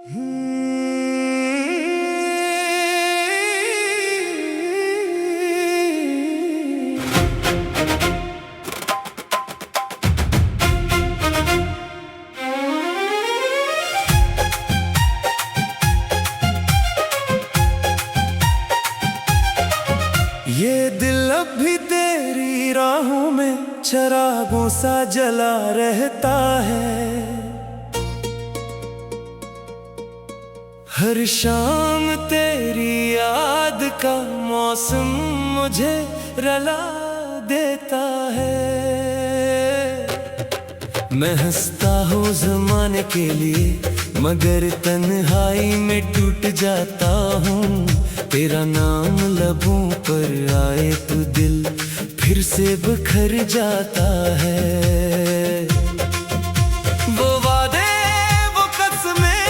ये दिल अब भी तेरी राहों में चरागों सा जला रहता है। हर शाम तेरी याद का मौसम मुझे रुला देता है। मैं हंसता हूँ ज़माने के लिए, मगर तन्हाई में टूट जाता हूँ। तेरा नाम लबों पर आए तो दिल फिर से बिखर जाता है। वो वादे, वो कसमें,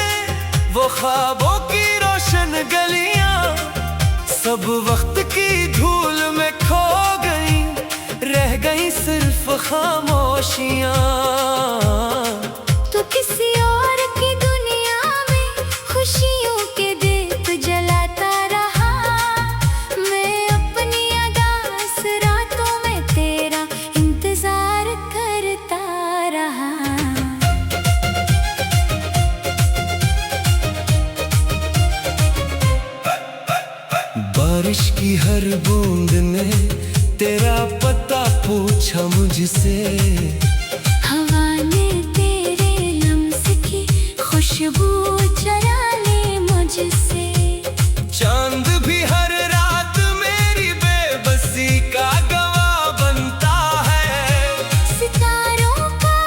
वो ख्वाबों की रोशन गलियां, सब वक्त की धूल में खो गई, रह गई सिर्फ खामोशियां। तो किसी और की दुनिया में खुशियों के दीप जलाता रहा। मैं अपनी अदास रातों में तेरा इंतजार करता रहा। बारिश की हर बूंद ने तेरा पता पूछा मुझसे। हवा ने तेरे लम्स की खुशबू चुरा ली मुझसे। चांद भी हर रात मेरी बेबसी का गवाह बनता है। सितारों का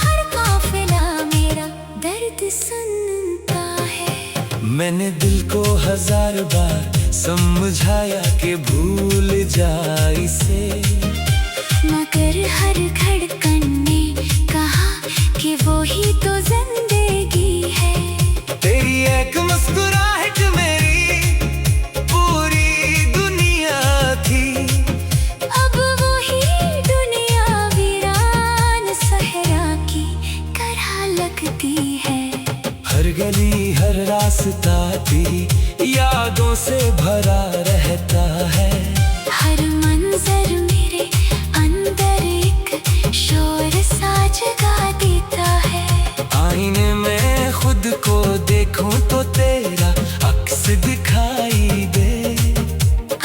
हर काफिला मेरा दर्द सुनता है। मैंने दिल को 1000 बार समझाया कि भूल जा इसे, मगर हर धड़कन ने कहा कि वो ही तो जिंदगी है। तेरी एक मुस्कुराहट मेरी पूरी दुनिया थी। अब वो ही दुनिया वीरान सहरा की तरह लगती है। हर गली हर रास्ता तेरी यादों से भरा रहता है। हर मंजर मेरे अंदर एक शोर सा जगा देता है। आईने में खुद को देखूं तो तेरा अक्स दिखाई दे।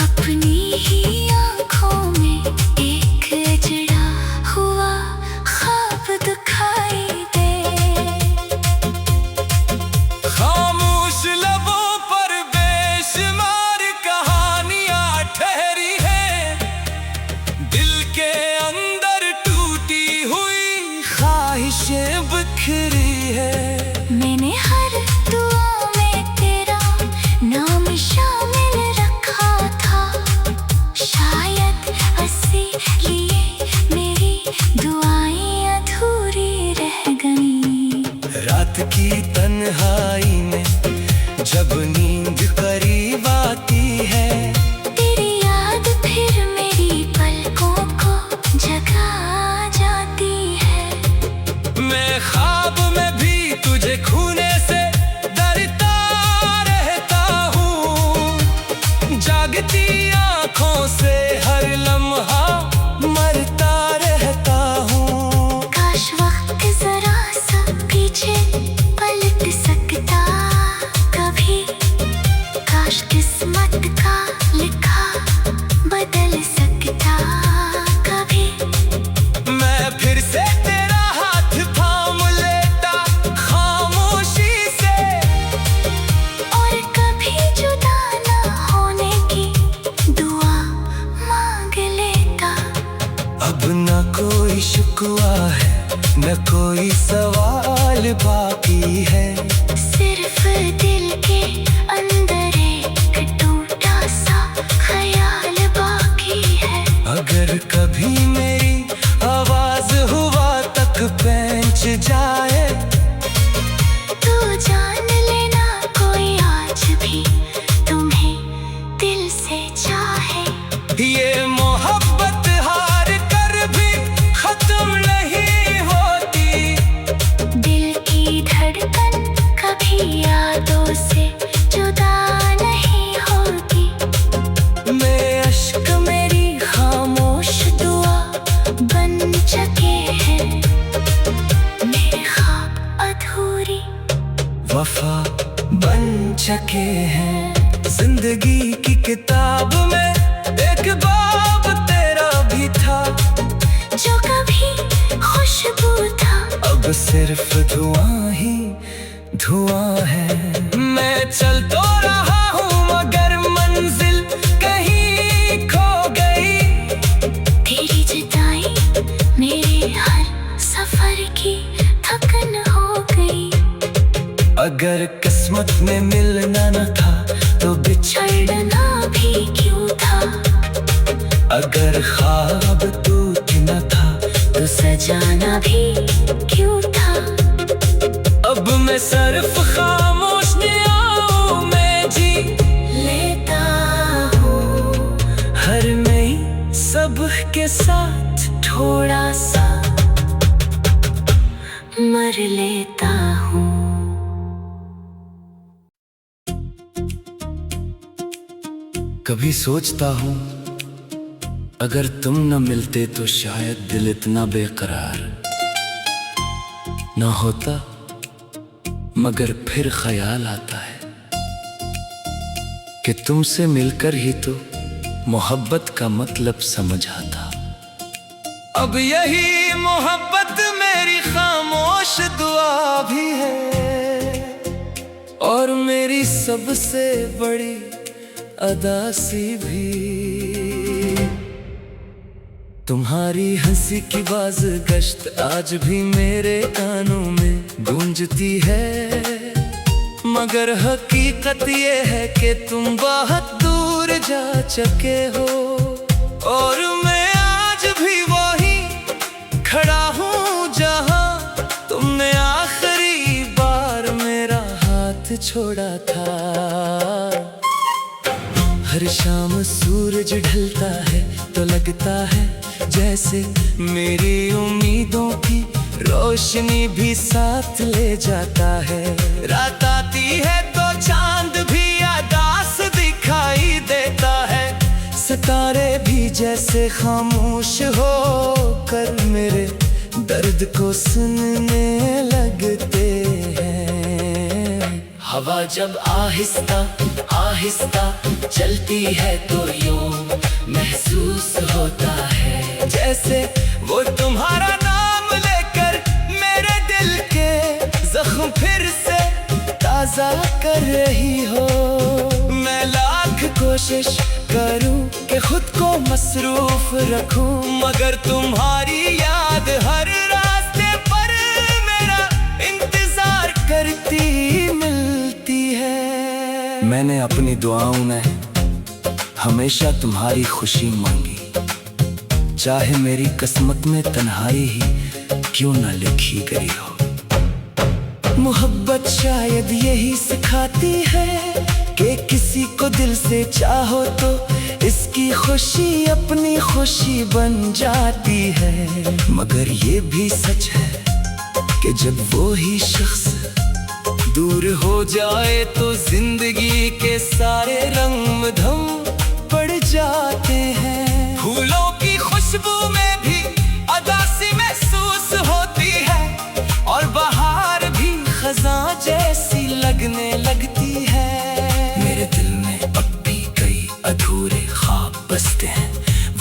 अपनी ही आँखों में एक अजड़ा हुआ ख्वाब दिखाई दे। खामोश लबों पर बेशुमार कहानियां ठहरी है। दिल के अंदर टूटी हुई ख्वाहिशें बिखरी है। मैंने हर दुआ में तेरा नाम शामिल रखा था। शायद इसीलिए मेरी दुआएं अधूरी रह गईं। रात की तन्हाई में जब नींद करीब आती है, तेरी याद फिर मेरी पलकों को जगा जाती है। मैं ख्वाब में भी तुझे खूने से डरता रहता हूँ। जागती आँखों से हर लम्हा मरता रहता हूँ। काश वक्त जरा सा पीछे पलट सकता कभी। काश किस्मत का लिखा बदल सकता कभी। मैं फिर से तेरा हाथ थाम लेता खामोशी से, और कभी जुदा ना होने की दुआ मांग लेता। अब न कोई शिकवा है, न कोई सवाल बाकी है। सिर्फ दिल के अंदर एक टूटा सा ख्याल बाकी है। अगर कभी मेरी आवाज हुआ तक पहुंच जाए, तो जान लेना कोई आज भी तुम्हें दिल से चाहे। ये मोहब्बत हार कर भी खत्म नहीं होती। दिल की धड़कन कभी कभी यादों से जुदा नहीं होगी। मेरे अश्क मेरी खामोश दुआ बन चुके हैं, मेरे ख्वाब अधूरी वफा बन चुके हैं। जिंदगी की किताब में एक बाब तेरा भी था, जो कभी खुशबू था अब सिर्फ धुआं ही धुआं है। मैं चल तो रहा हूँ मगर मंजिल कहीं खो गई। तेरी जुदाई मेरे हर सफर की थकन हो गई। अगर किस्मत में मिलना न था तो बिछड़ना भी क्यों था। अगर ख्वाब टूट न था तो सजाना भी क्यों था। अब मैं सिर्फ खामोश निगाहों में जी लेता हूँ हर नई सुबह के साथ थोड़ा सा मर लेता हूँ। कभी सोचता हूँ अगर तुम न मिलते तो शायद दिल इतना बेकरार न होता। मगर फिर ख्याल आता है कि तुमसे मिलकर ही तो मोहब्बत का मतलब समझ आता। अब यही मोहब्बत मेरी खामोश दुआ भी है और मेरी सबसे बड़ी अदासी भी। तुम्हारी हंसी की बाज गश्त आज भी मेरे कानों में गूंजती है। मगर हकीकत ये है कि तुम बहुत दूर जा चुके हो और मैं आज भी वही खड़ा हूँ जहाँ तुमने आखिरी बार मेरा हाथ छोड़ा था। हर शाम सूरज ढलता है तो लगता है जैसे मेरी उम्मीदों की रोशनी भी साथ ले जाता है। रात आती है तो चांद भी आकाश दिखाई देता है। सितारे भी जैसे खामोश हो कर मेरे दर्द को सुनने लगते हैं। हवा जब आहिस्ता आहिस्ता चलती है तो यूं महसूस होता है जैसे वो तुम्हारा नाम लेकर मेरे दिल के जख्म फिर से ताजा कर रही हो। मैं लाख कोशिश करूं कि खुद को मसरूफ रखूं मगर तुम्हारी याद हर रास्ते पर मेरा इंतजार करती मिलती है। मैंने अपनी दुआओं में हमेशा तुम्हारी खुशी मांगी, चाहे मेरी किस्मत में तन्हाई ही क्यों न लिखी गई हो। मोहब्बत शायद यही सिखाती है कि किसी को दिल से चाहो तो इसकी खुशी अपनी खुशी बन जाती है। मगर ये भी सच है कि जब वो ही शख्स दूर हो जाए तो जिंदगी के सारे रंग धम पड़ जाते हैं। फूलों की खुशबू में भी अदासी महसूस होती है और बहार भी खज़ां जैसी लगने लगती है। मेरे दिल में अब भी कई अधूरे ख्वाब बसते हैं,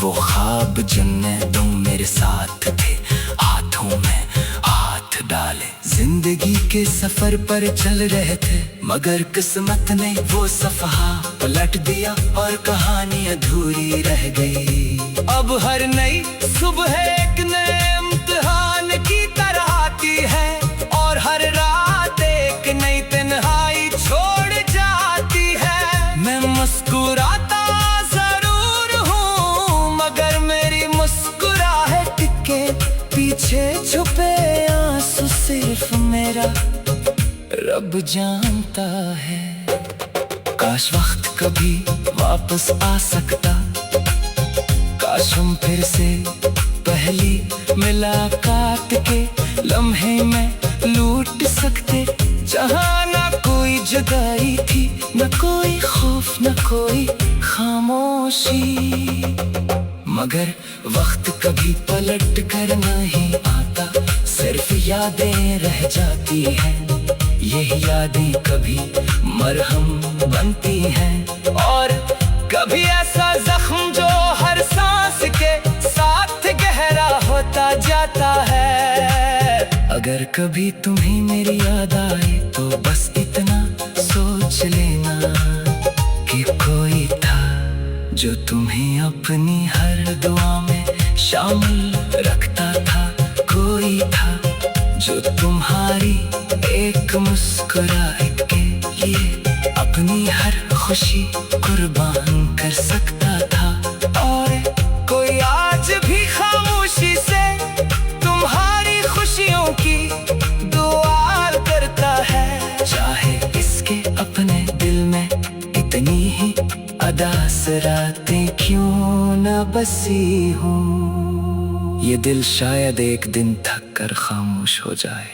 वो ख्वाब जिनने तुम मेरे साथ थे हाथों में हाथ डाले। जिंदगी के सफर पर चल रहे थे मगर किस्मत ने वो सफहा पलट दिया और कहानी अधूरी रह गई। अब हर नई सुबह एक नए इम्तिहान की तरह आती है और हर रात एक नई तन्हाई छोड़ जाती है। मैं मुस्कुराता जरूर हूँ मगर मेरी मुस्कुराहट के पीछे छुपे आंसू सिर्फ मेरा रब जानता है। काश वक्त कभी वापस आ सकता, काश हम फिर से पहली मुलाकात के लम्हे में लूट सकते। जहाँ ना कोई जुदाई थी, न कोई खौफ, न कोई खामोशी। मगर वक्त कभी पलट कर नहीं आता, सिर्फ यादें रह जाती हैं। यही यादें कभी मरहम बनती हैं, और कभी ऐसा जख्म जो हर सांस के साथ गहरा होता जाता है। अगर कभी तुम्हें मेरी याद आए तो बस इतना सोच लेना कि कोई था जो तुम्हें अपनी हर दुआ में शामिल रखता था। कोई था जो तुम्हारी एक मुस्कुराहट के लिए अपनी हर खुशी कुर्बान कर सकता था। और कोई आज भी खामोशी से तुम्हारी खुशियों की दुआ करता है, चाहे इसके अपने दिल में इतनी ही अदास रातें क्यों न बसी हूँ। ये दिल शायद एक दिन थक कर खामोश हो जाए,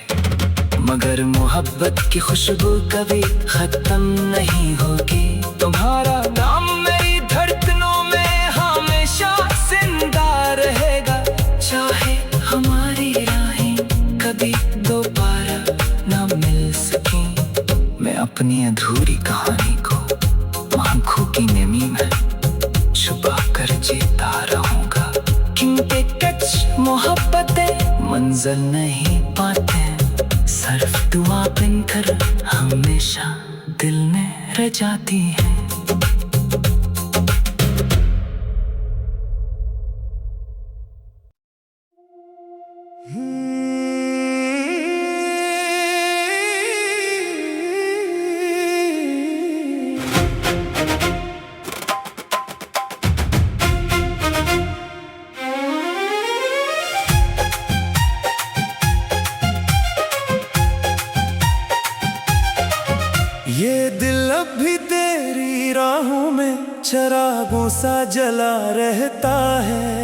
मगर मोहब्बत की खुशबू कभी खत्म नहीं होगी। तुम्हारा नाम मेरी धड़कनों में हमेशा जिंदा रहेगा, चाहे हमारी राहें कभी दोबारा ना मिल सकें। मैं अपनी अधूरी कहानी को आंखों की नमी में छुपा कर जीता रहूंगा, क्योंकि कुछ मोहब्बतें मंजिल नहीं पाते, सिर्फ दुआ बनकर हमेशा दिल में रह जाती है। ये दिल अब भी तेरी राहों में चरागों सा जला रहता है।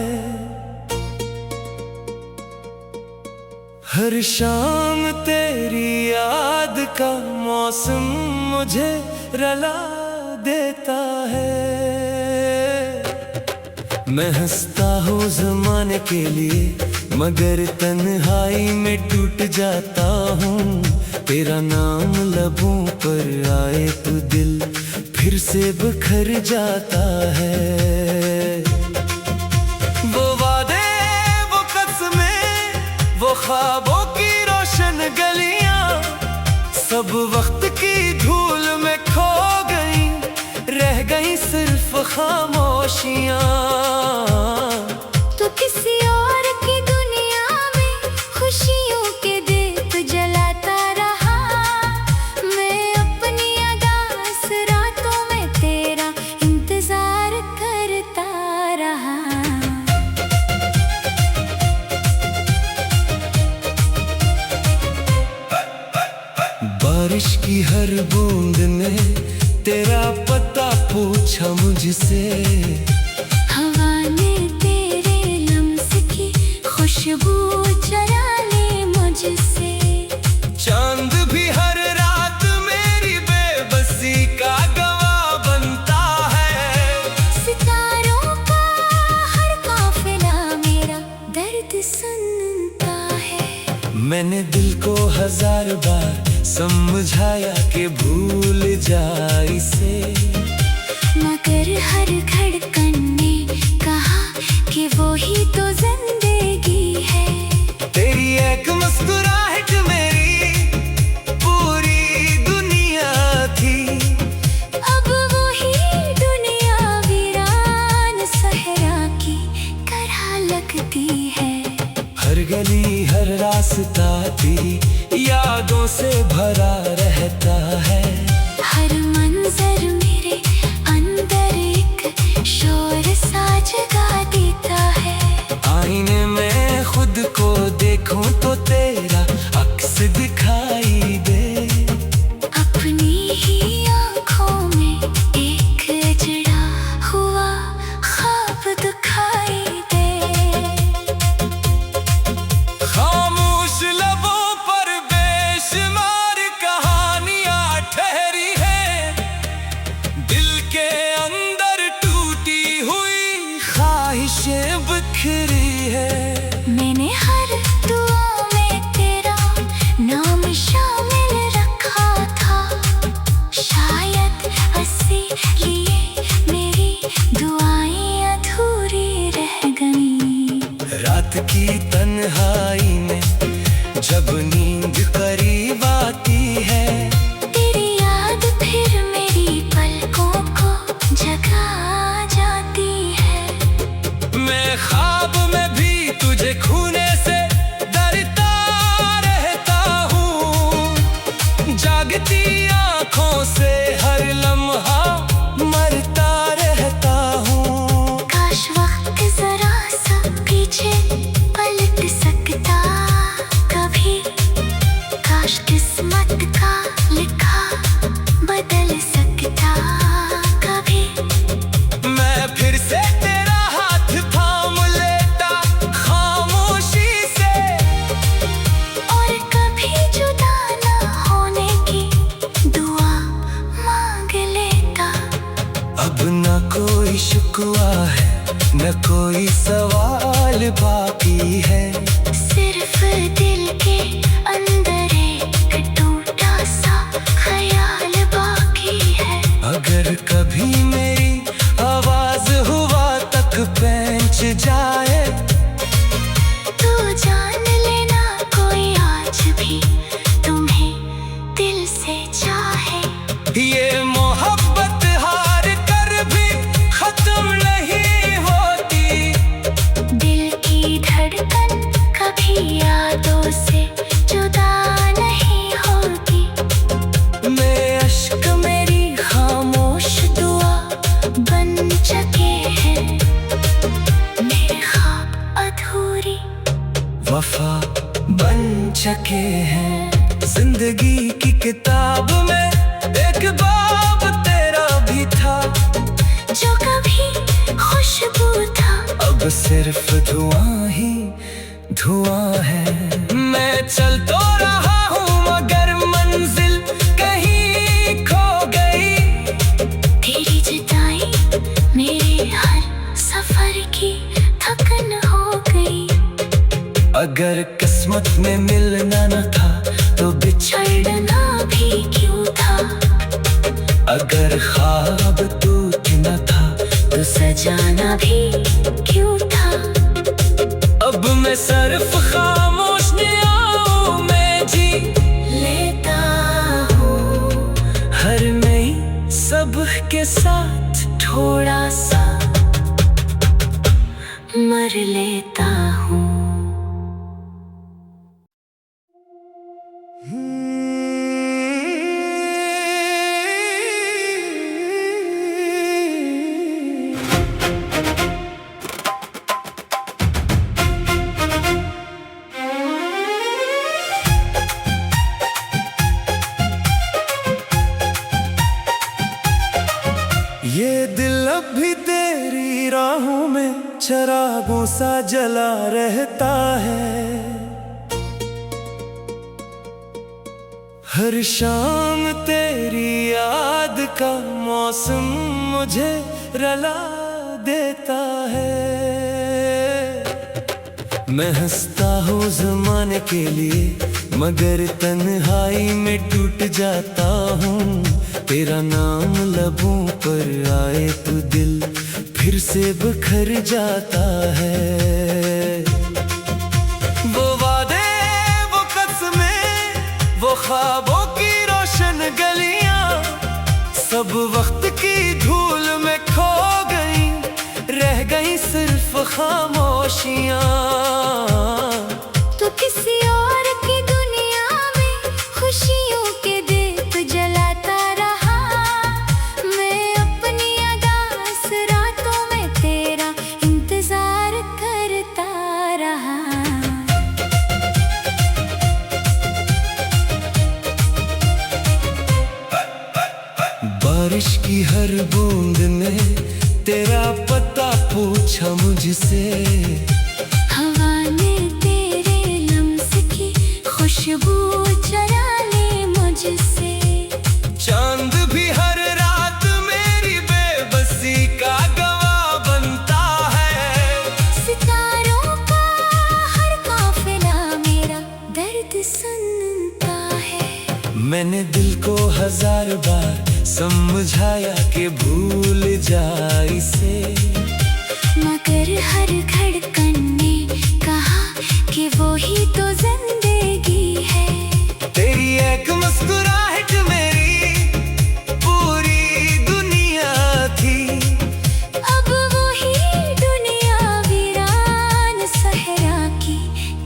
हर शाम तेरी याद का मौसम मुझे रुला देता है। मैं हंसता हूँ ज़माने के लिए, मगर तन्हाई में टूट जाता हूँ। तेरा नाम लबों पर आए तो दिल फिर से बिखर जाता है। वो वादे, वो कसमें, वो ख्वाबों की रोशन गलियां, सब वक्त की धूल में खो गई, रह गई सिर्फ खामोशियां। तो किसी और की दुनिया में खुशियों के दीप जलाता रहा, मैं अपनी अदास रातों में तेरा इंतजार करता रहा। बारिश की हर बूंद ने तेरा पता पूछा मुझसे, हवा ने तेरे लम्स की खुशबू चरा ली मुझसे। चांद भी हर रात मेरी बेबसी का गवाह बनता है। सितारों का हर काफिला मेरा दर्द सुनता है। मैंने दिल को 1000 बार समझाया कि भूल जा इसे, मगर हर धड़कन ने कहा कि वो ही तो जिंदगी है। तेरी एक मुस्कुराहट मेरी पूरी दुनिया थी। अब वो ही दुनिया वीरान सहरा की तरह लगती है। हर गली हर रास्ता तेरी यादों से भरा रहता है। हर मंजर मेरे अंदर एक शोर सा जगा देता है। आईने में खुद को देखूं तो तेरा अक्स दिखाई दे। अपनी ही आँखों में एक अजड़ा हुआ ख्वाब दिखाई दे। खामोश लबों पर बेशुमार कहा जागती आंखों से हर लम्हा मरता रहता हूँ। काश वक्त जरा सा पीछे पलट सकता कभी, काश किस्मत का लिखा बदल सकता कभी। मैं फिर से तेरा हाथ थाम लेता खामोशी से, और कभी जुदा ना होने की दुआ मांग लेता। अब न कोई शिकवा है न कोई सवाल बाकी है, सिर्फ दिल के अंदर एक टूटा सा ख्याल बाकी है। अगर कभी मेरी आवाज हुआ तक पहुंच जाए, तो जान लेना कोई आज भी तुम्हें दिल से चाहे। ये मोहब्बत हार कर भी खत्म नहीं होती, दिल की धड़कन कभी यादों से जुदा नहीं होगी। मेरे अश्क मेरी खामोश दुआ बन चुके हैं, मेरे ख्वाब अधूरी वफा बन चुके हैं। जिंदगी की किताब में एक बाब तेरा भी था, जो कभी खुशबू था अब सिर्फ धुआं ही धुआं है। मैं चल तो रहा हूँ मगर मंजिल कहीं खो गई, तेरी जुदाई मेरे हर सफर की थकन हो गई। अगर किस्मत में मिलना न था तो छड़ना भी क्यों था, अगर ख्वाब टूट न था तो सजाना भी क्यों था। अब मैं सिर्फ खामोश निगाहों में जी लेता हूँ हर नई सबह के साथ थोड़ा सा मर लेता हूँ। ये दिल अब भी तेरी राहों में चरागों सा जला रहता है, हर शाम तेरी याद का मौसम मुझे रुला देता है। मैं हंसता हूँ ज़माने के लिए मगर तन्हाई में टूट जाता हूँ। तेरा नाम लबों पर आए तो दिल फिर से बिखर जाता है। वो वादे वो कसमें वो ख्वाबों की रोशन गलियां सब वक्त की धूल में खो गई, रह गई सिर्फ खामोशियां। तो किसी और की दुनिया में खुशियों के दीप जलाता रहा, मैं अपनी अदास रातों में तेरा इंतजार करता रहा। बारिश की हर बूंद ने तेरा पता पूछा मुझसे, हवा ने तेरे लम्स की खुशबू चरा ली मुझसे। चांद भी हर रात मेरी बेबसी का गवाह बनता है, सितारों का हर काफिला मेरा दर्द सुनता है। मैंने दिल को 1000 बार समझाया कि भूल जा इसे, मगर हर धड़कन ने कहा कि वो ही तो जिंदगी है। तेरी एक मुस्कुराहट मेरी पूरी दुनिया थी, अब वो ही दुनिया वीरान सहरा की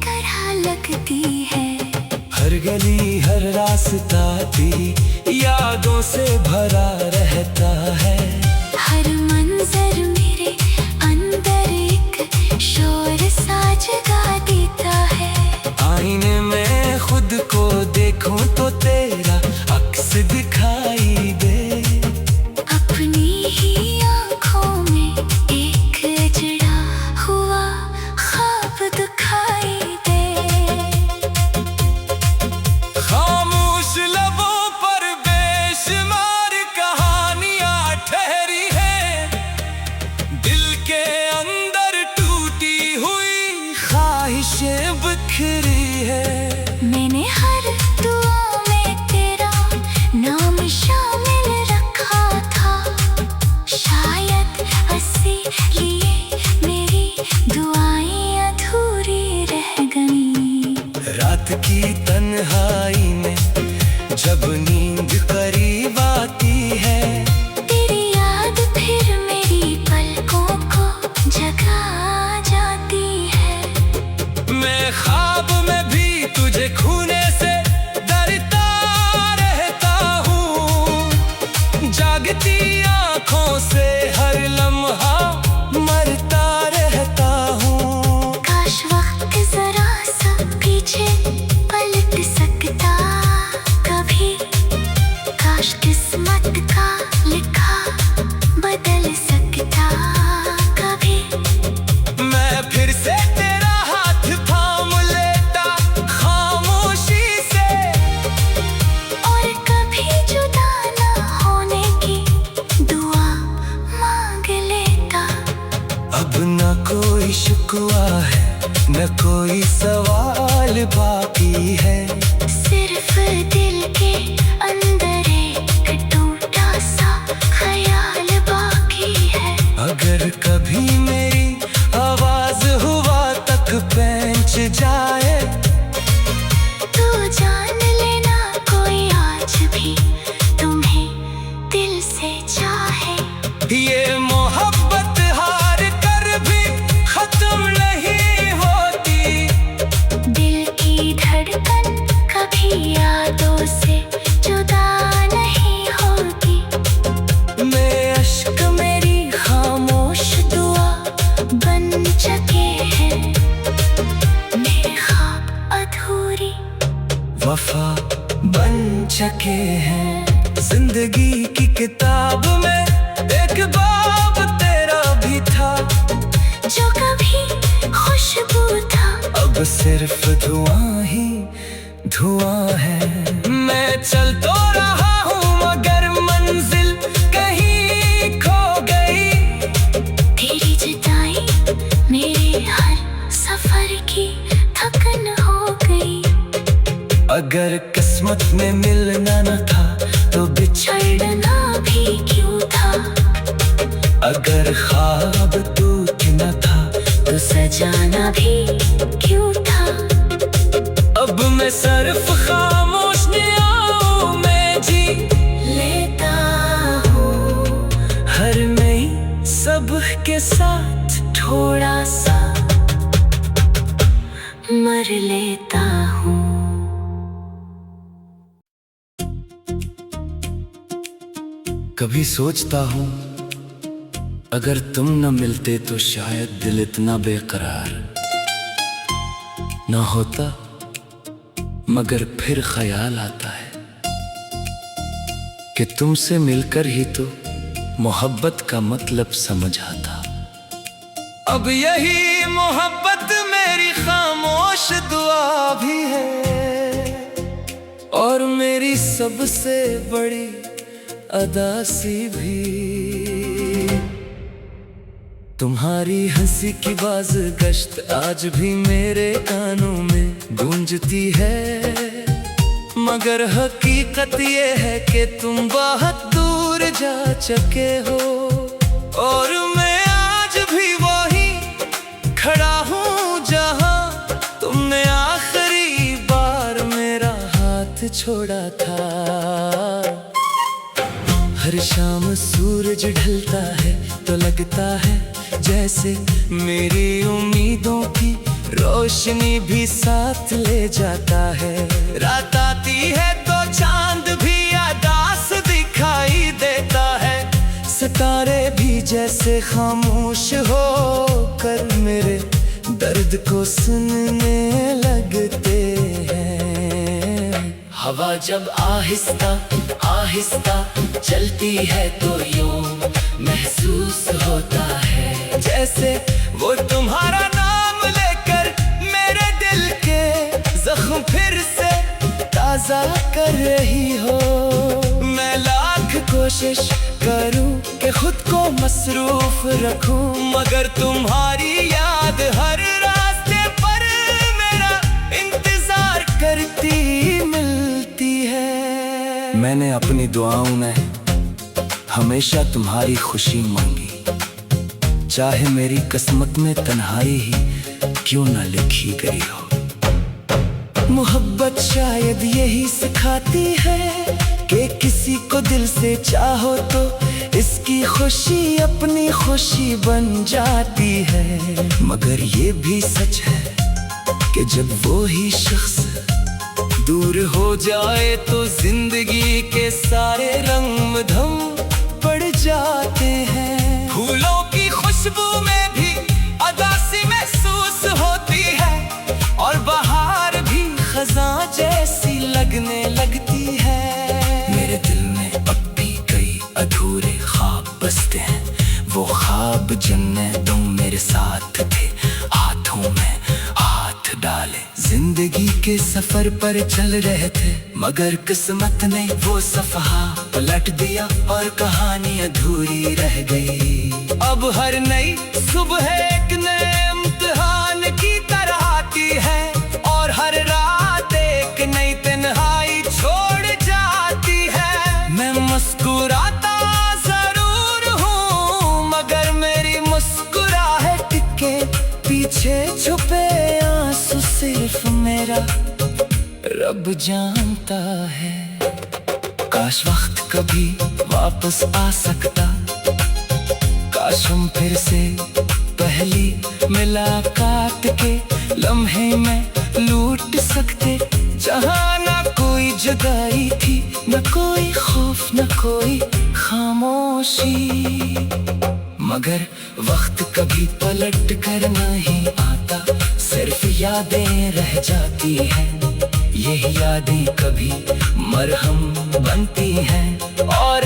तरह लगती है। हर गली हर रास्ता भी यादों से भरा रहता है। हर मंजर मेरे अंदर एक शोर सा जगा देता है। आईने में खुद को देखूं तो तेरा अक्स दिखाई दे। अपनी ही आँखों में एक अजड़ा हुआ ख्वाब दिखाई दे। खामोश लबों पर बेशुमार कहानियां ठहरी है। दिल के अंदर टूटी हुई ख्वाहिशें बिखरी है। मैंने हर दुआ में तेरा नाम शामिल रखा था। शायद इसीलिए मेरी दुआएं अधूरी रह गईं। रात की तन्हाई में जब नींद करीब आती है, तेरी याद फिर मेरी पलकों को जगा जाती है। मैं ख्वाब में भी तुझे खूने से डरता रहता हूँ। जागती आँखों से हर लम्हा मरता रहता हूँ। काश वक्त जरा सा पीछे पलट सकता कभी। काश किस्मत का लिखा बदल सकता कभी। मैं फिर से तेरा हाथ थाम लेता खामोशी से, और कभी जुदा ना होने की दुआ मांग लेता। अब न कोई शिकवा है न कोई सवाल बाकी है। सिर्फ दिल के अंदर एक टूटा सा ख्याल बाकी है। अगर कभी मेरी आवाज हुआ तक पहुंच जाए, तू जान लेना कोई आज भी तुम्हें दिल से चाहे। ये मोहब्बत हार कर भी खत्म नहीं होती। दिल की धड़कन कभी यादों से जुदा नहीं होगी। मैं अश्क मेरी खामोश दुआ बन चुके हैं। मेरे ख्वाब अधूरी वफा बन चुके हैं। जिंदगी की किताब में एक बाब तेरा भी था। जो कभी खुशबू था अब सिर्फ धुआं ही धुआं है। मैं चल तो रहा हूँ मगर मंजिल कहीं खो गई। तेरी जुदाई मेरे हर सफर की थकन हो गई। अगर किस्मत में मिलना न था तो छड़ना भी क्यों था। अगर ख्वाब टूट न था तो सजाना भी क्यों था। अब मैं सिर्फ खामोश निगाहों में जी लेता हूँ हर नई सबह के साथ थोड़ा सा मर लेता हूँ। कभी सोचता हूँ अगर तुम न मिलते तो शायद दिल इतना बेकरार न होता। मगर फिर ख्याल आता है कि तुमसे मिलकर ही तो मोहब्बत का मतलब समझ आता। अब यही मोहब्बत मेरी खामोश दुआ भी है और मेरी सबसे बड़ी अदासी भी। तुम्हारी हंसी की बाज गश्त आज भी मेरे कानों में गूंजती है। मगर हकीकत ये है कि तुम बहुत दूर जा चुके हो और मैं आज भी वही खड़ा हूँ जहाँ तुमने आखिरी बार मेरा हाथ छोड़ा था। हर शाम सूरज ढलता है तो लगता है जैसे मेरी उम्मीदों की रोशनी भी साथ ले जाता है। रात आती है तो चांद भी से खामोश होकर मेरे दर्द को सुनने लगते हैं। हवा जब आहिस्ता आहिस्ता चलती है तो यूं महसूस होता है जैसे वो तुम्हारा नाम लेकर मेरे दिल के जख्म फिर से ताजा कर रही हो। मैं लाख कोशिश करूं कि खुद को मसरूफ रखूं, मगर तुम्हारी याद हर रास्ते पर मेरा इंतजार करती मिलती है। मैंने अपनी दुआओं में हमेशा तुम्हारी खुशी मांगी, चाहे मेरी किस्मत में तन्हाई ही क्यों न लिखी गई हो। मोहब्बत शायद यही सिखाती है कि किसी को दिल से चाहो तो इसकी खुशी अपनी खुशी बन जाती है। मगर ये भी सच है कि जब वो ही शख्स दूर हो जाए तो जिंदगी के सारे रंग धम पड़ जाते हैं। फूलों की खुशबू में भी अदासी महसूस होती है और बहार भी खज़ां जैसी लगने लगती है। मेरे दिल में अब भी कई अधूरे ख्वाब बसते हैं, वो ख्वाब जिनमें तुम मेरे साथ थे, हाथों में हाथ डाले जिंदगी के सफर पर चल रहे थे, मगर किस्मत ने वो सफहा पलट दिया और कहानी अधूरी रह गई। अब हर नई सुबह एक नए इम्तिहान की तरह आती है और हर रात एक नई तन्हाई छोड़ जाती है। मैं मुस्कुराता जरूर हूँ मगर मेरी मुस्कुराहट के पीछे छुपे आंसू सिर्फ मेरा रब जानता है। काश वक्त कभी वापस आ सकता, काश हम फिर से पहली मुलाकात के लम्हे में लूट सकते, जहाँ ना कोई जुदाई थी, न कोई खौफ न कोई खामोशी। मगर वक्त कभी पलट कर नहीं आता, सिर्फ यादें रह जाती हैं। यही यादें कभी मरहम बनती हैं और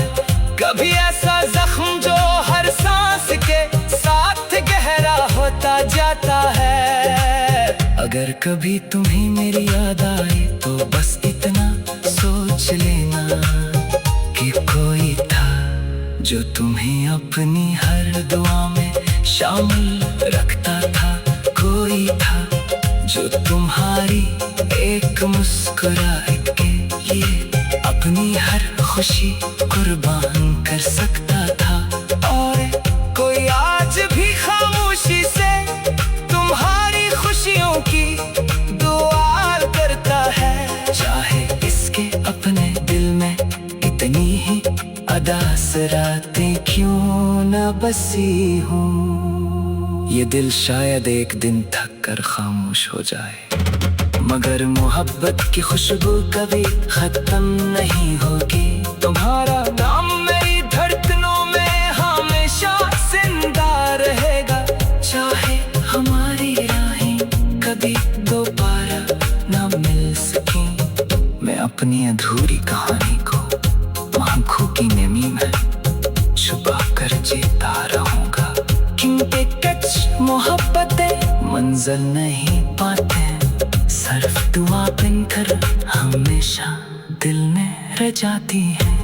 कभी ऐसा जख्म जो हर सांस के साथ गहरा होता जाता है। अगर कभी तुम्हें मेरी याद आए तो बस इतना सोच लेना कि कोई था जो तुम्हें अपनी हर दुआ में शामिल रखता था, कोई था जो तुम्हारी एक मुस्कुराहट के लिए अपनी हर खुशी कुर्बान कर सकता था। और कोई आज भी खामोशी से तुम्हारी खुशियों की दुआ करता है, चाहे इसके अपने दिल में इतनी ही अदास रातें क्यों न बसी हूँ। ये दिल शायद एक दिन थक कर खामोश हो जाए, मगर मोहब्बत की खुशबू कभी खत्म नहीं होगी। तुम्हारा नाम मेरी धड़कनों में हमेशा जिंदा रहेगा, चाहे हमारी राहें कभी दोबारा ना मिल सकें। मैं अपनी अधूरी कहानी को आंखों की नमी में छुपा कर जीता रहूंगा, क्योंकि कुछ मोहब्बतें मंजिल नहीं पाते, सिर्फ दुआ बनकर हमेशा दिल में रह जाती है।